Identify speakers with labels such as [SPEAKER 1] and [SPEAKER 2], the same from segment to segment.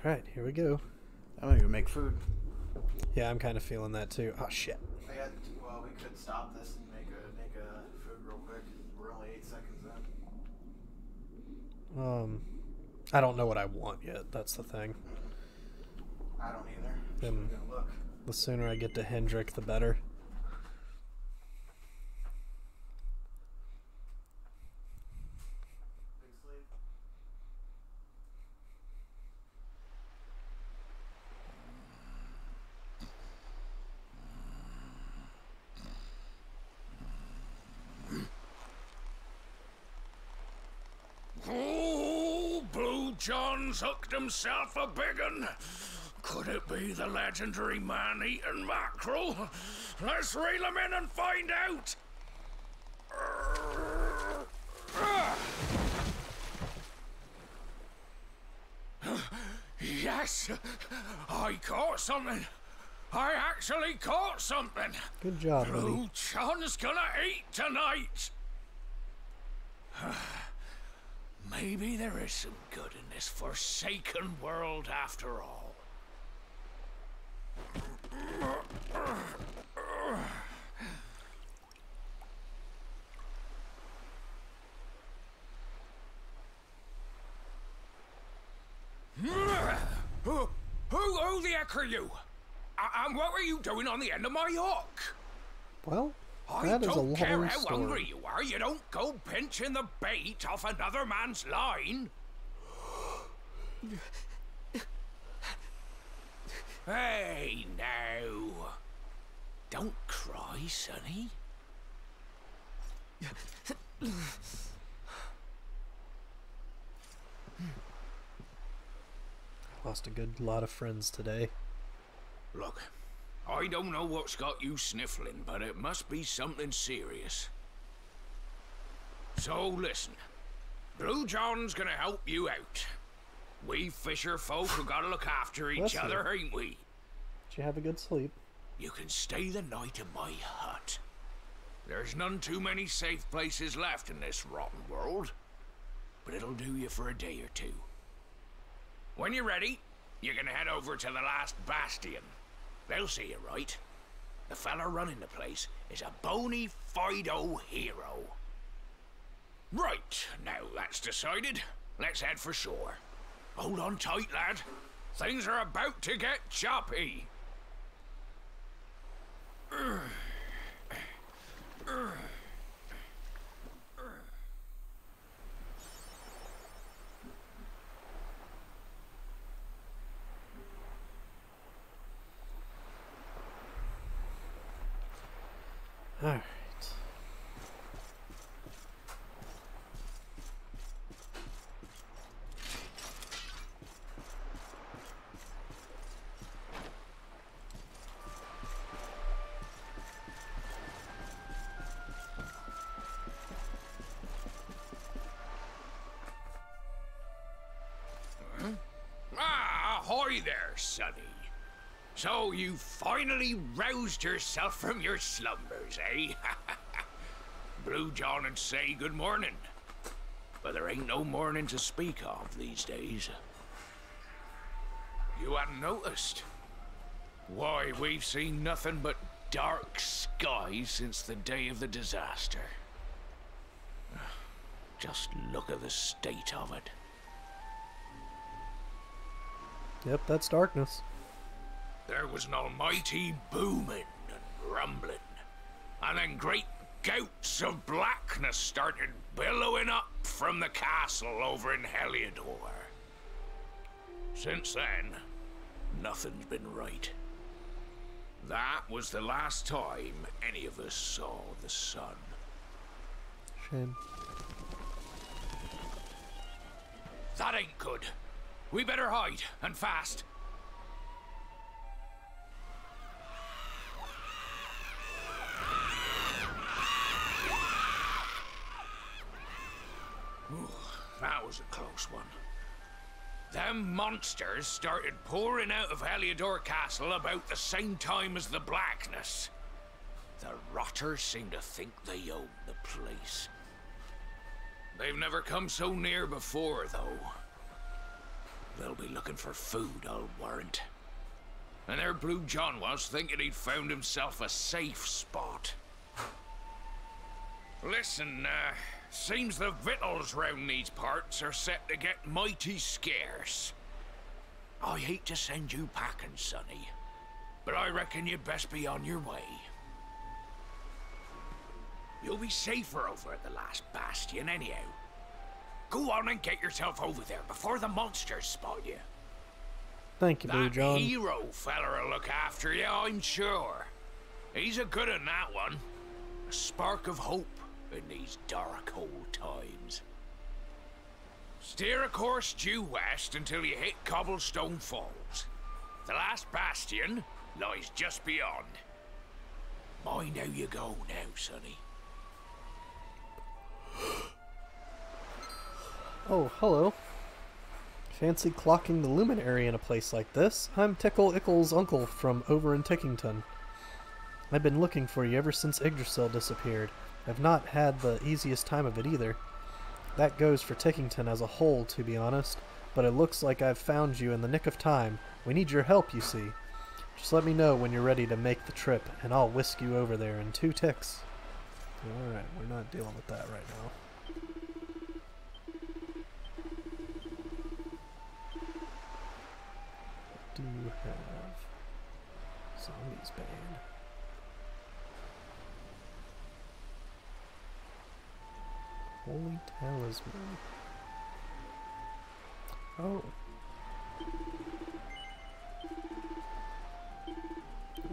[SPEAKER 1] Alright, here we go.
[SPEAKER 2] I'm gonna go make food.
[SPEAKER 1] Yeah, I'm kind of feeling that too. Oh, shit.
[SPEAKER 2] Well, we could stop this and make a food real quick. We're only 8 seconds in.
[SPEAKER 1] I don't know what I want yet. That's the thing.
[SPEAKER 2] I don't either.
[SPEAKER 1] Then
[SPEAKER 2] We're gonna look.
[SPEAKER 1] the sooner I get to Hendrik, the better.
[SPEAKER 2] Big sleep.
[SPEAKER 3] Oh, Blue John's hooked himself a big un. Could it be the legendary man-eating mackerel? Let's reel him in and find out. Yes, I caught something. I actually caught something.
[SPEAKER 1] Good job, buddy.
[SPEAKER 3] Blue John's gonna eat tonight. Maybe there is some good in this forsaken world after all. Who the heck are you? And what were you doing on the end of my hook?
[SPEAKER 1] Well,
[SPEAKER 3] I
[SPEAKER 1] that is a
[SPEAKER 3] don't care
[SPEAKER 1] long
[SPEAKER 3] how hungry
[SPEAKER 1] story.
[SPEAKER 3] you are, you don't go pinching the bait off another man's line. Hey, now. Don't cry, sonny.
[SPEAKER 1] Lost a good lot of friends today.
[SPEAKER 3] Look, I don't know what's got you sniffling, but it must be something serious. So listen, Blue John's gonna help you out. We fisher folk who gotta look after each
[SPEAKER 1] Bless you.
[SPEAKER 3] other, ain't we?
[SPEAKER 1] Did you have a good sleep?
[SPEAKER 3] You can stay the night in my hut. There's none too many safe places left in this rotten world, but it'll do you for a day or two. When you're ready, you can head over to the last bastion. They'll see you right. The fella running the place is a bony Fido hero. Right, now that's decided. Let's head for shore. Hold on tight, lad. Things are about to get choppy.
[SPEAKER 1] Alright.
[SPEAKER 3] Ahoy there, sonny. So you finally roused yourself from your slumbers, eh? Blue John would say good morning, but there ain't no morning to speak of these days. You hadn't noticed? Why, we've seen nothing but dark skies since the day of the disaster. Just look at the state of it.
[SPEAKER 1] Yep, that's darkness.
[SPEAKER 3] There was an almighty booming and rumbling, and then great gouts of blackness started billowing up from the castle over in Heliodor. Since then, nothing's been right. That was the last time any of us saw the sun.
[SPEAKER 1] Shame.
[SPEAKER 3] That ain't good. We better hide, and fast. Ooh, that was a close one. Them monsters started pouring out of Heliodor Castle about the same time as the blackness. The rotters seem to think they own the place. They've never come so near before, though. They'll be looking for food, I'll warrant. And there Blue John was, thinking he'd found himself a safe spot. Listen, seems the victuals round these parts are set to get mighty scarce. I hate to send you packing, sonny, but I reckon you'd best be on your way. You'll be safer over at the last bastion anyhow. Go on and get yourself over there before the monsters spot you.
[SPEAKER 1] Thank you, Blue
[SPEAKER 3] That
[SPEAKER 1] John.
[SPEAKER 3] hero feller'll look after you, I'm sure. He's a good un, that one. A spark of hope in these dark old times. Steer a course due west until you hit Cobblestone Falls. The last bastion lies just beyond. Mind how you go now, sonny.
[SPEAKER 1] Oh, hello. Fancy clocking the luminary in a place like this? I'm Tickle Ickle's uncle from over in Tickington. I've been looking for you ever since Yggdrasil disappeared. I've not had the easiest time of it either. That goes for Tickington as a whole, to be honest, but it looks like I've found you in the nick of time. We need your help, you see. Just let me know when you're ready to make the trip, and I'll whisk you over there in 2 ticks. Alright, we're not dealing with that right now. Do have zombies banned. Holy talisman. Oh.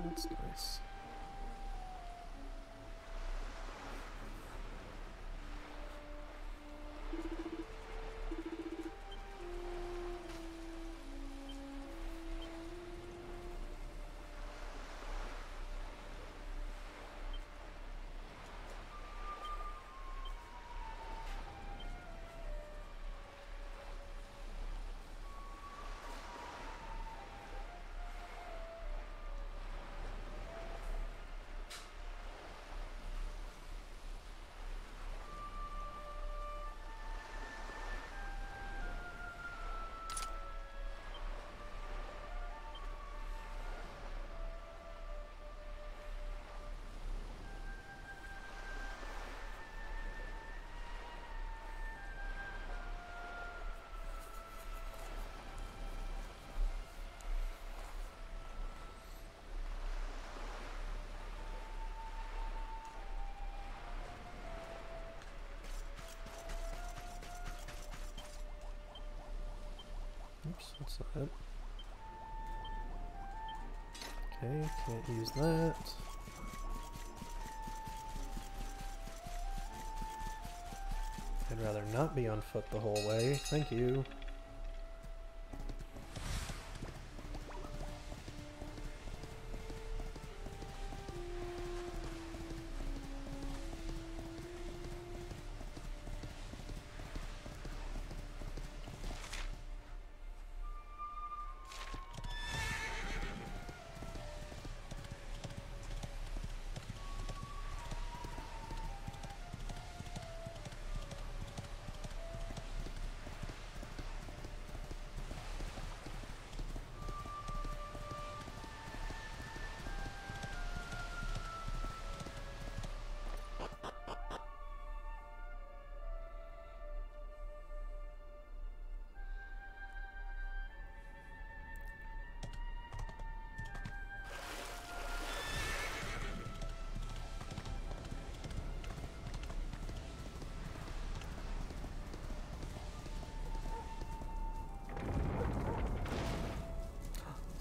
[SPEAKER 1] That's nice. Oops, that's not it. Okay, can't use that. I'd rather not be on foot the whole way. Thank you.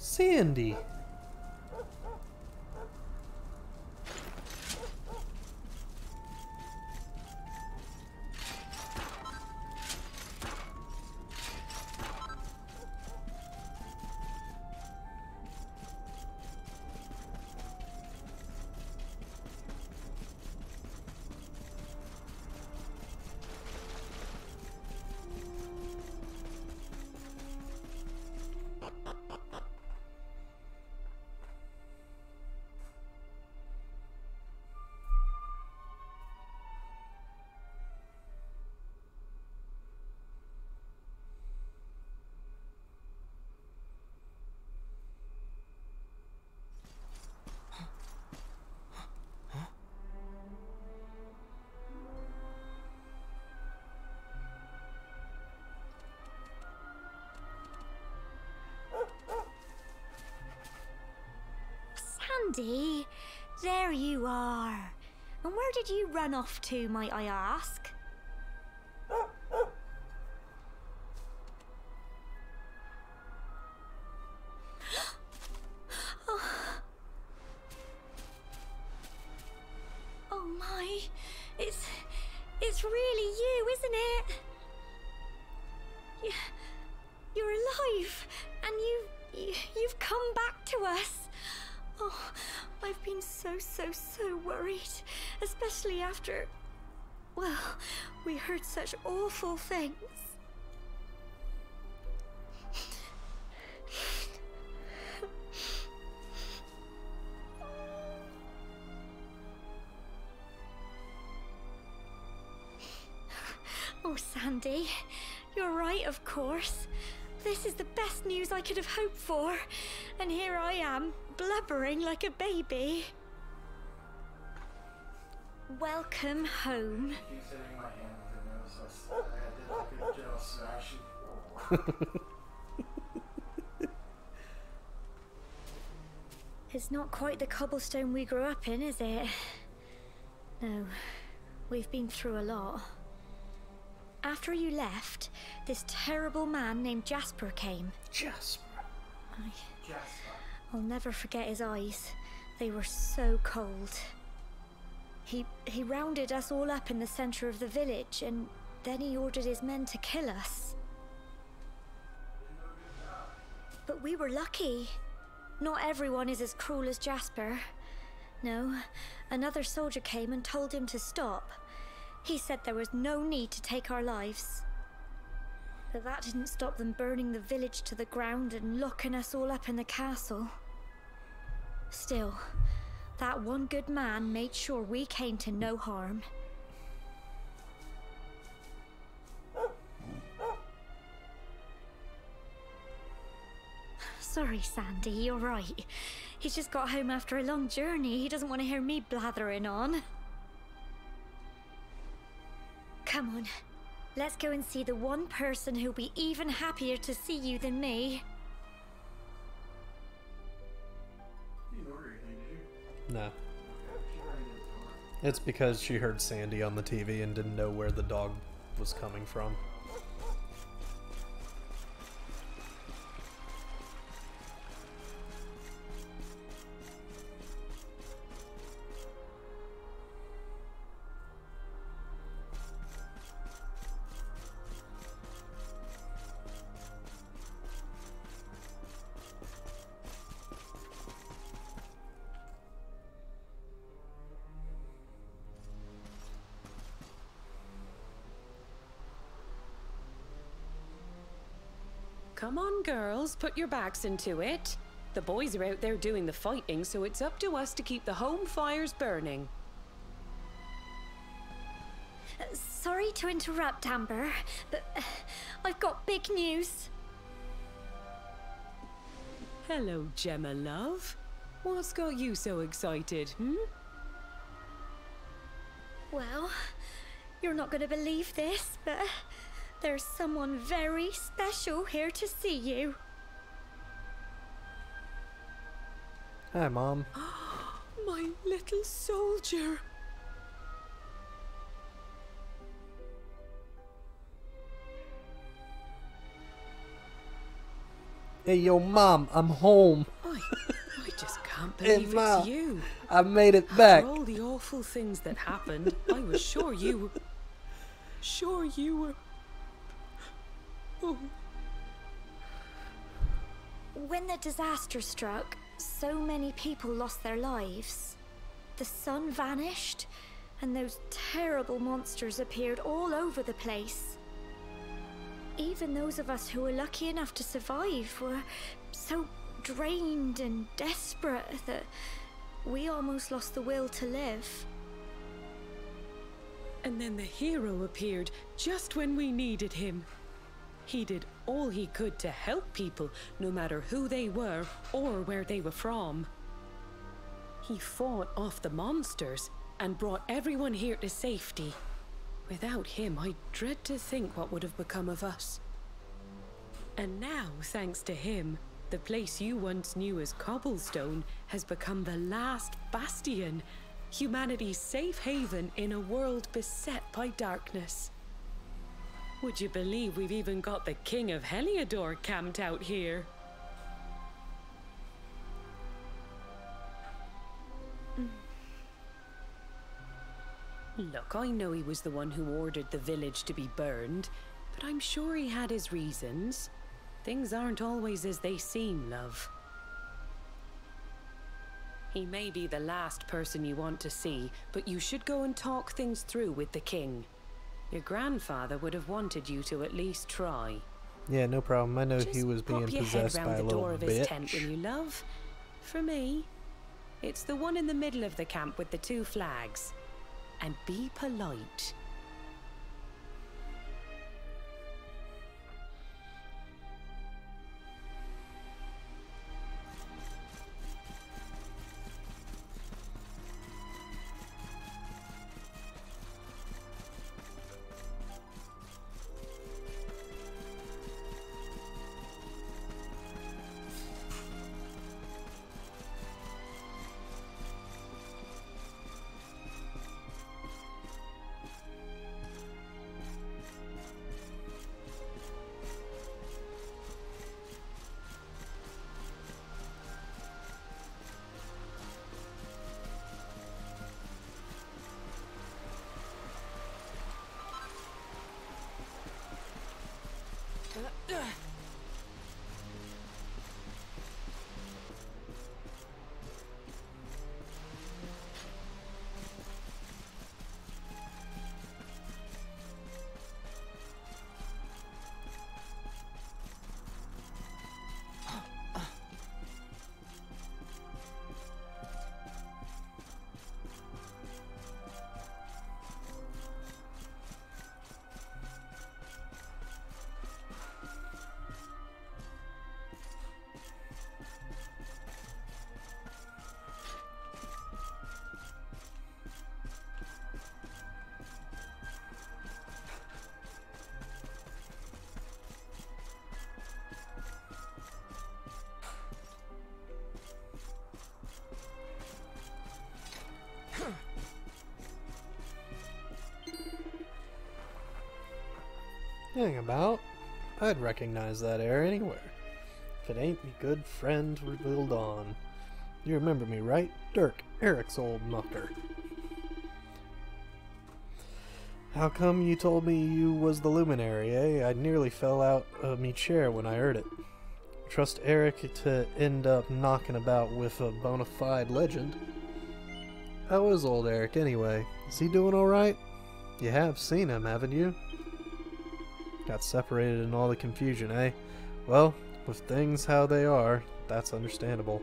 [SPEAKER 1] Sandy!
[SPEAKER 4] Sandy, there you are. And where did you run off to, might I ask? Oh my, it's really you, isn't it? You're alive, and you've come back to us. Oh, I've been so worried, especially after, well, we heard such awful things. Oh, Sandy, you're right, of course. This is the best news I could have hoped for. And here I am, blubbering like a baby. Welcome home.
[SPEAKER 2] Keeps hitting my hand with her nose, so I did like a gentle smashing.
[SPEAKER 4] It's not quite the cobblestone we grew up in, is it? No, we've been through a lot. After you left, this terrible man named Jasper came.
[SPEAKER 1] Jasper.
[SPEAKER 4] I'll never forget his eyes. They were so cold. He rounded us all up in the center of the village, and then he ordered his men to kill us. But we were lucky. Not everyone is as cruel as Jasper. No, another soldier came and told him to stop. He said there was no need to take our lives. But that didn't stop them burning the village to the ground and locking us all up in the castle. Still, that one good man made sure we came to no harm. Sorry, Sandy, you're right. He's just got home after a long journey. He doesn't want to hear me blathering on. Come on, let's go and see the one person who'll be even happier to see you than me.
[SPEAKER 2] You didn't order anything, did you?
[SPEAKER 1] No.
[SPEAKER 2] Okay, she already did the order.
[SPEAKER 1] It's because she heard Sandy on the TV and didn't know where the dog was coming from.
[SPEAKER 5] Come on, girls, put your backs into it. The boys are out there doing the fighting, so it's up to us to keep the home fires burning.
[SPEAKER 4] Sorry to interrupt, Amber, but I've got big news.
[SPEAKER 5] Hello, Gemma, love. What's got you so excited,
[SPEAKER 4] Well, you're not going to believe this, but there's someone very special here to see you.
[SPEAKER 1] Hi, Mom.
[SPEAKER 5] My little soldier.
[SPEAKER 1] Hey, yo, Mom, I'm home.
[SPEAKER 5] I just can't
[SPEAKER 1] Hey,
[SPEAKER 5] believe
[SPEAKER 1] Ma,
[SPEAKER 5] it's you.
[SPEAKER 1] I made it back.
[SPEAKER 5] After all the awful things that happened, I was sure you were... Oh.
[SPEAKER 4] When the disaster struck, so many people lost their lives. The sun vanished, and those terrible monsters appeared all over the place. Even those of us who were lucky enough to survive were so drained and desperate that we almost lost the will to live.
[SPEAKER 5] And then the hero appeared just when we needed him. He did all he could to help people, no matter who they were or where they were from. He fought off the monsters and brought everyone here to safety. Without him, I dread to think what would have become of us. And now, thanks to him, The place you once knew as Cobblestone has become the last bastion, humanity's safe haven in a world beset by darkness. Would you believe we've even got the King of Heliodor camped out here? Look, I know he was the one who ordered the village to be burned, but I'm sure he had his reasons. Things aren't always as they seem, love. He may be the last person you want to see, but you should go and talk things through with the king. Your grandfather would have wanted you to at least try.
[SPEAKER 1] Yeah, no problem. I know he was being
[SPEAKER 5] pop your
[SPEAKER 1] possessed
[SPEAKER 5] head
[SPEAKER 1] by
[SPEAKER 5] round
[SPEAKER 1] a
[SPEAKER 5] the
[SPEAKER 1] little
[SPEAKER 5] door of his
[SPEAKER 1] bitch.
[SPEAKER 5] tent, will you, love? For me, it's the one in the middle of the camp with the 2 flags. And be polite.
[SPEAKER 1] Hang about. I'd recognize that air anywhere. If it ain't me good friend Xildan. You remember me, right? Dirk, Eric's old mucker. How come you told me you was the luminary, eh? I nearly fell out of me chair when I heard it. Trust Eric to end up knocking about with a bona fide legend. How is old Eric anyway? Is he doing alright? You have seen him, haven't you? Got separated in all the confusion, eh? Well, with things how they are, that's understandable.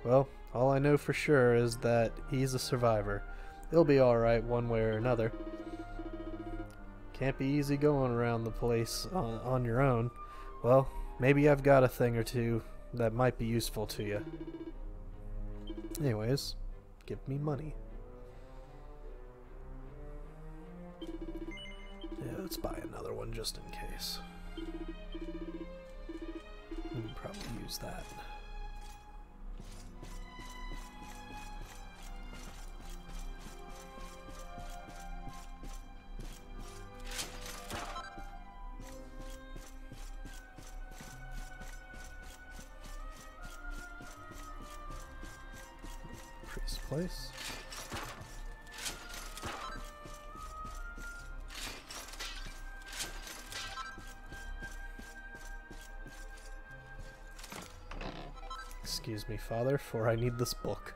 [SPEAKER 1] Well, all I know for sure is that he's a survivor. He'll be alright one way or another. Can't be easy going around the place on your own. Well, maybe I've got a thing or two that might be useful to you. Anyways, give me money. Yeah, let's buy another one just in case. We can probably use that. Priest place. Excuse me, Father, for I need this book.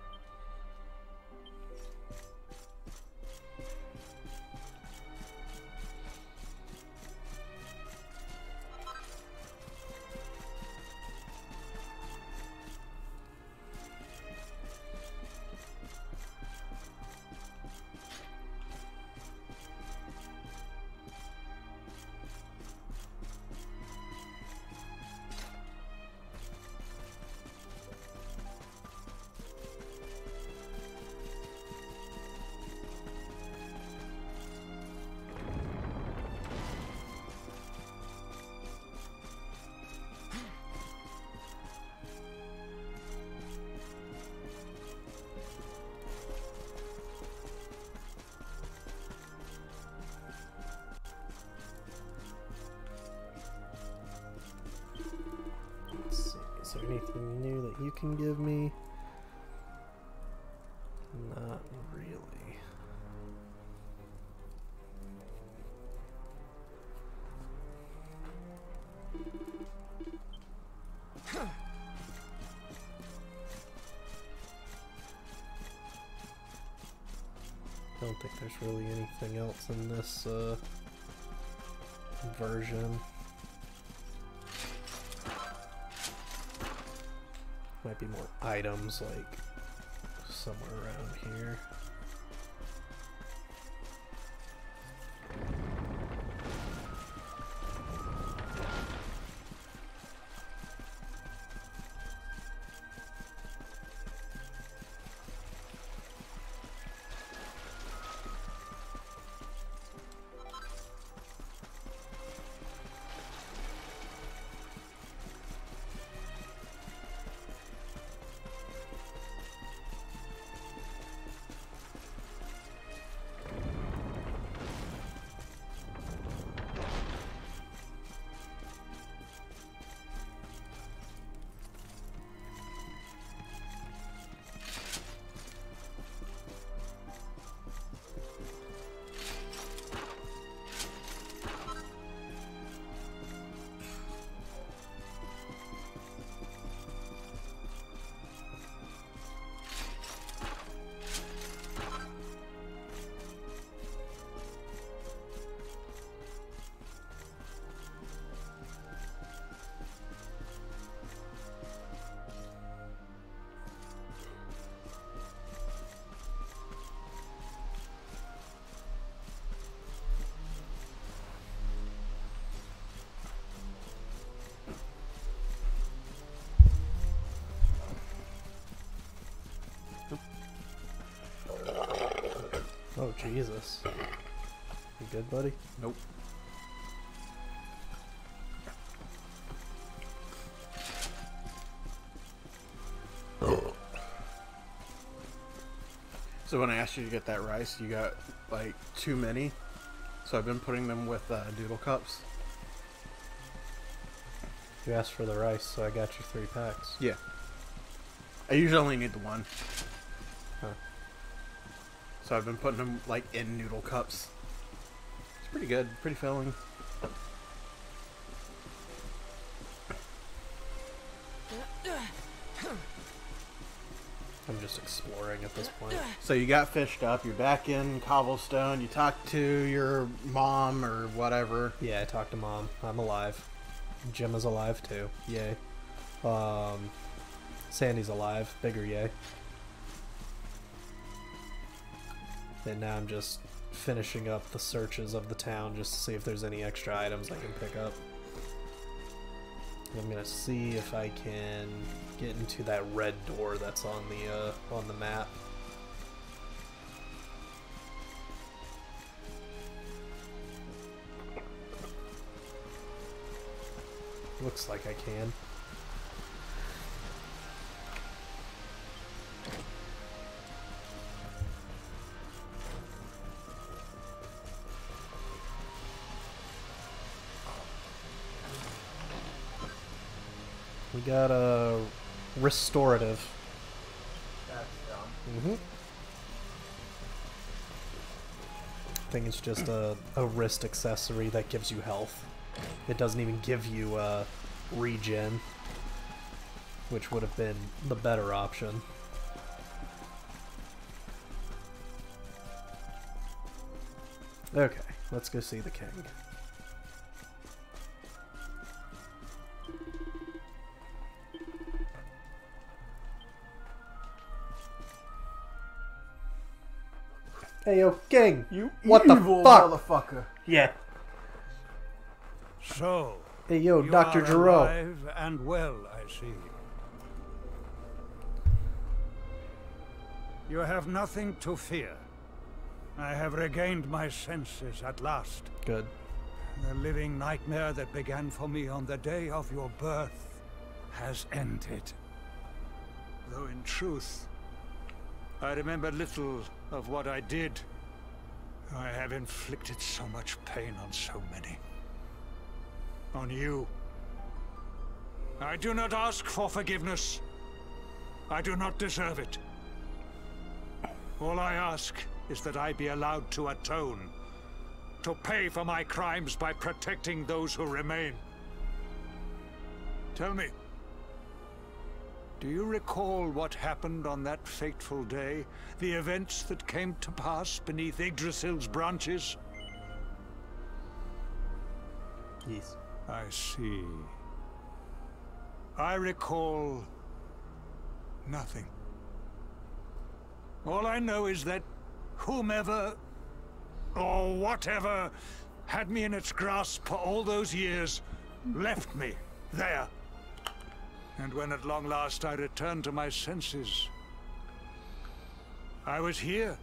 [SPEAKER 1] there anything new that you can give me? Not really. I don't think there's really anything else in this version. Might be more items like somewhere around here. Oh, Jesus. You good, buddy?
[SPEAKER 2] Nope. So when I asked you to get that rice, you got like too many. So I've been putting them with noodle cups.
[SPEAKER 1] You asked for the rice, so I got you 3 packs.
[SPEAKER 2] Yeah. I usually only need the one.
[SPEAKER 1] Huh.
[SPEAKER 2] So I've been putting them like in noodle cups. It's pretty good, pretty filling.
[SPEAKER 1] I'm just exploring at this point.
[SPEAKER 2] So you got fished up, you're back in Cobblestone, you talked to your mom or whatever.
[SPEAKER 1] Yeah, I talked to Mom. I'm alive. Jim is alive too. Yay. Sandy's alive. Bigger yay. And now I'm just finishing up the searches of the town just to see if there's any extra items I can pick up. I'm gonna see if I can get into that red door that's on the map. Looks like I can. We got a restorative.
[SPEAKER 2] That's dumb.
[SPEAKER 1] I think it's just a wrist accessory that gives you health. It doesn't even give you regen, which would have been the better option. Okay, let's go see the king. Hey yo, king!
[SPEAKER 2] You
[SPEAKER 1] what the
[SPEAKER 2] evil
[SPEAKER 1] fuck?
[SPEAKER 2] motherfucker.
[SPEAKER 1] Yeah.
[SPEAKER 6] So,
[SPEAKER 1] Hey yo,
[SPEAKER 6] you
[SPEAKER 1] Dr.
[SPEAKER 6] are
[SPEAKER 1] Giro.
[SPEAKER 6] alive and well, I see. You have nothing to fear. I have regained my senses at last.
[SPEAKER 1] Good.
[SPEAKER 6] The living nightmare that began for me on the day of your birth has ended. Though in truth, I remember little of what I did. I have inflicted so much pain on so many. On you. I do not ask for forgiveness. I do not deserve it. All I ask is that I be allowed to atone, to pay for my crimes by protecting those who remain. Tell me, do you recall what happened on that fateful day? The events that came to pass beneath Yggdrasil's branches?
[SPEAKER 1] Yes.
[SPEAKER 6] I see. I recall nothing. All I know is that whomever or whatever had me in its grasp for all those years left me there. And when at long last I returned to my senses, I was here.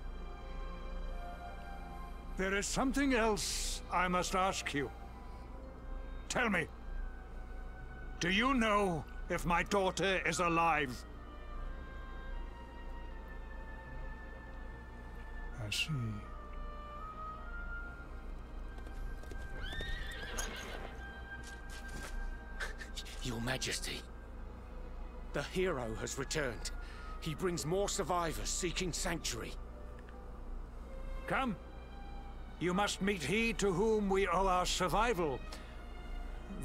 [SPEAKER 6] There is something else I must ask you. Tell me, do you know if my daughter is alive? I see.
[SPEAKER 7] Your Majesty, the hero has returned. He brings more survivors seeking sanctuary.
[SPEAKER 6] Come. You must meet he to whom we owe our survival,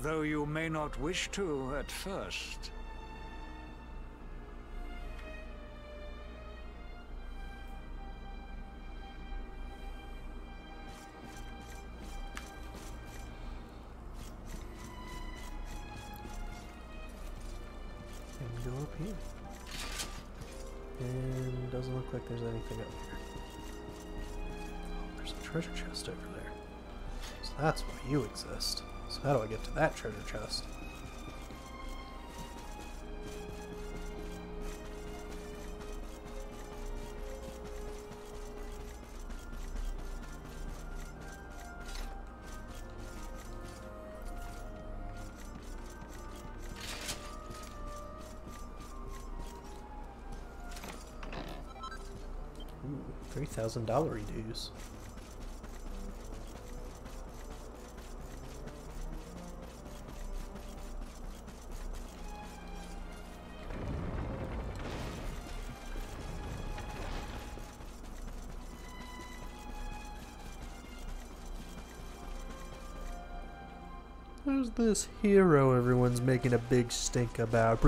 [SPEAKER 6] though you may not wish to at first.
[SPEAKER 1] And go up here. And doesn't look like there's anything up here. Oh, there's a treasure chest over there. So that's why you exist. So how do I get to that treasure chest? Ooh, $3,000 dues. Who's this hero everyone's making a big stink about?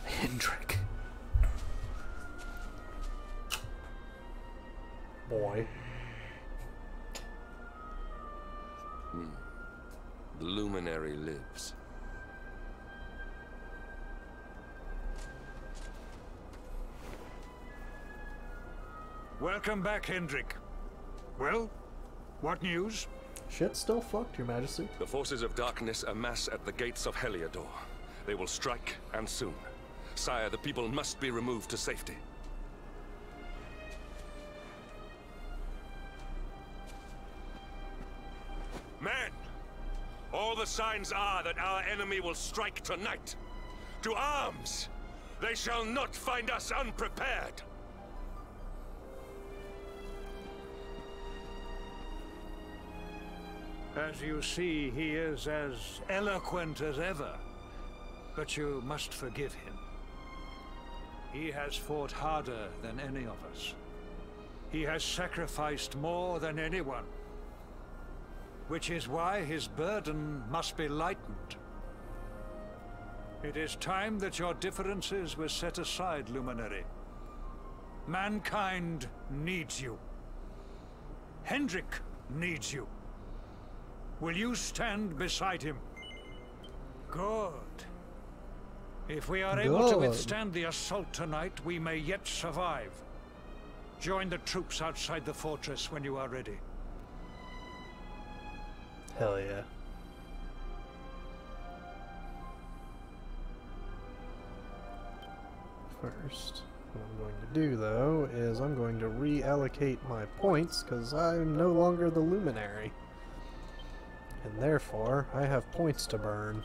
[SPEAKER 1] Hendrik. Boy.
[SPEAKER 8] The luminary lives.
[SPEAKER 6] Welcome back, Hendrik. Well, what news?
[SPEAKER 1] Shit's still fucked, Your Majesty.
[SPEAKER 8] The forces of darkness amass at the gates of Heliodor. They will strike, and soon. Sire, the people must be removed to safety. Men! All the signs are that our enemy will strike tonight. To arms! They shall not find us unprepared!
[SPEAKER 6] As you see, he is as eloquent as ever. But you must forgive him. He has fought harder than any of us. He has sacrificed more than anyone. Which is why his burden must be lightened. It is time that your differences were set aside, Luminary. Mankind needs you. Hendrik needs you. Will you stand beside him? Good. If we are able to withstand the assault tonight, we may yet survive. Join the troops outside the fortress when you are ready.
[SPEAKER 1] Hell yeah. First, what I'm going to do, though, is I'm going to reallocate my points, because I'm no longer the Luminary. And therefore, I have points to burn.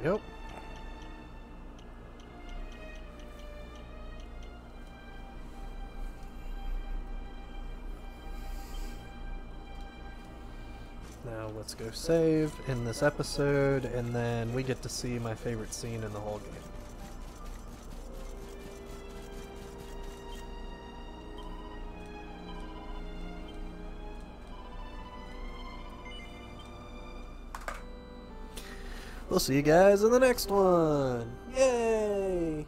[SPEAKER 1] Yep. Now let's go save in this episode, and then we get to see my favorite scene in the whole game. We'll see you guys in the next one. Yay!